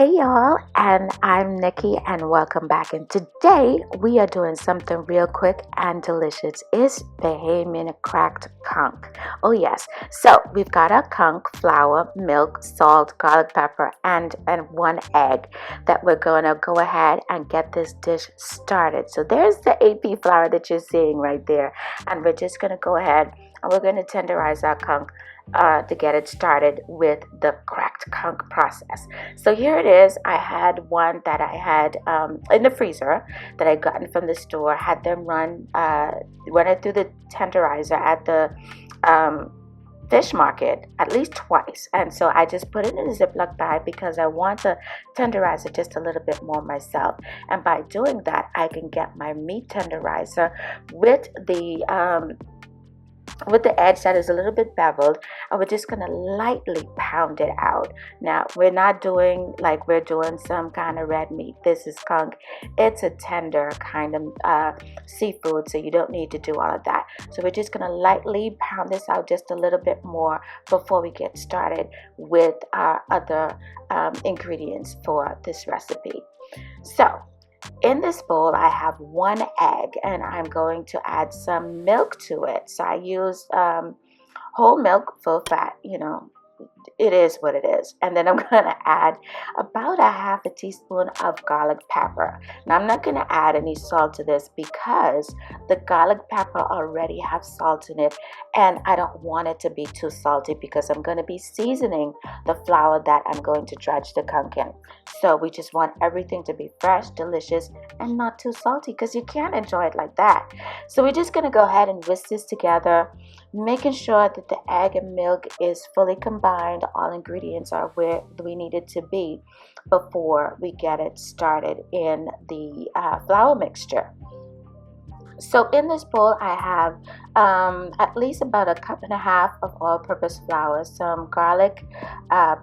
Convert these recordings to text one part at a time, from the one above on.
Hey y'all, and I'm Nikki, and welcome back. And today we are doing something real quick and delicious. It's Bahamian cracked conch. Oh yes, so we've got our conch, flour, milk, salt, garlic pepper, and one egg that we're gonna go ahead and get this dish started. So there's the AP flour that you're seeing right there, and we're just gonna go ahead and we're gonna tenderize our conch to get it started with the cracked conch process. So here it is. I had one that I had in the freezer that I gotten from the store. Had them run it through the tenderizer at the fish market at least twice, and so I just put it in a Ziploc bag because I want to tenderize it just a little bit more myself. And by doing that, I can get my meat tenderizer with the edge that is a little bit beveled, and we're just going to lightly pound it out. Now, we're not doing like we're doing some kind of red meat. This is conch. It's a tender kind of seafood, so you don't need to do all of that. So we're just going to lightly pound this out just a little bit more before we get started with our other ingredients for this recipe. So in this bowl, I have one egg, and I'm going to add some milk to it. So I use whole milk, full fat, it is what it is. And then I'm going to add about a half a teaspoon of garlic pepper. Now, I'm not going to add any salt to this because the garlic pepper already have salt in it, and I don't want it to be too salty because I'm going to be seasoning the flour that I'm going to dredge the conch in. So we just want everything to be fresh, delicious, and not too salty because you can't enjoy it like that. So we're just going to go ahead and whisk this together, making sure that the egg and milk is fully combined. All ingredients are where we need it to be before we get it started in the flour mixture. So in this bowl, I have at least about a cup and a half of all-purpose flour, some garlic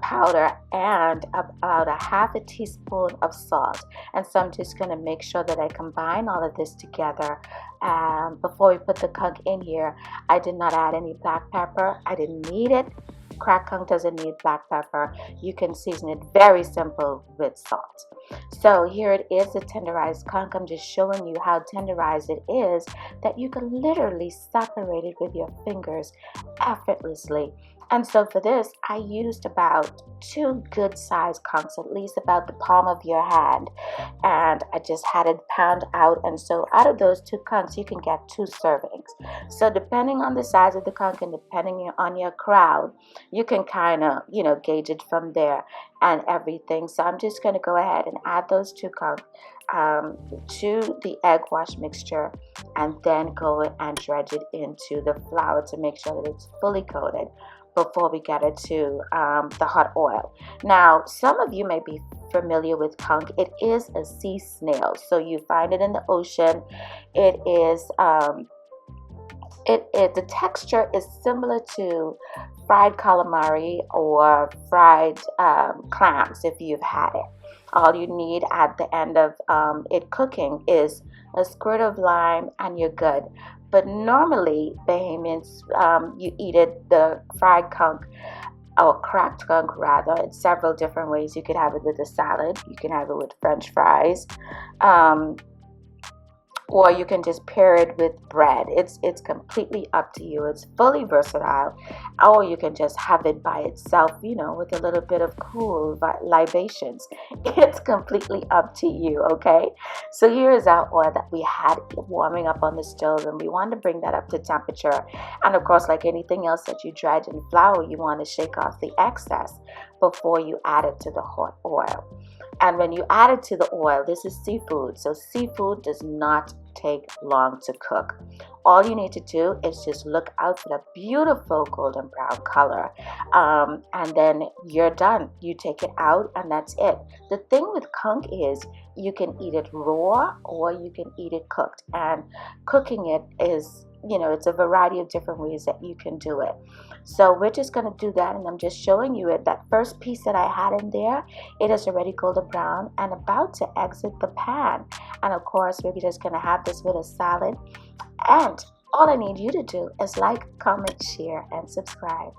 powder, and about a half a teaspoon of salt. And so I'm just going to make sure that I combine all of this together. Before we put the conch in here, I did not add any black pepper. I didn't need it. Cracked conch doesn't need black pepper. You can season it very simple with salt. So here it is, the tenderized conch. I'm just showing you how tenderized it is, that you can literally separate it with your fingers effortlessly. And so for this, I used about 2 good-sized conchs, at least about the palm of your hand, and I just had it pound out. And so out of those 2 conchs, you can get 2 servings. So depending on the size of the conch and depending on your crowd, you can kind of, gauge it from there and everything. So I'm just going to go ahead and add those 2 conchs to the egg wash mixture, and then go and dredge it into the flour to make sure that it's fully coated before we get it to the hot oil. Now, some of you may be familiar with conch. It is a sea snail, so you find it in the ocean. It is the texture is similar to fried calamari or fried clams if you've had it. All you need at the end of it cooking is a squirt of lime and you're good. But normally, Bahamians, you eat it, the fried conch, or cracked conch rather, in several different ways. You could have it with a salad, you can have it with French fries, or you can just pair it with bread. It's completely up to you. It's fully versatile. Or you can just have it by itself, with a little bit of cool libations. It's completely up to you, okay? So here is our oil that we had warming up on the stove, and we want to bring that up to temperature. And of course, like anything else that you dredge in flour, you want to shake off the excess before you add it to the hot oil. And when you add it to the oil, this is seafood, so seafood does not take long to cook. All you need to do is just look out for the beautiful golden brown color, and then you're done. You take it out, and that's it. The thing with conch is you can eat it raw or you can eat it cooked, and cooking it is, it's a variety of different ways that you can do it. So we're just going to do that, and I'm just showing you it. That first piece that I had in there, it is already golden brown and about to exit the pan. And of course, we're just going to have this with a salad. And all I need you to do is like, comment, share, and subscribe.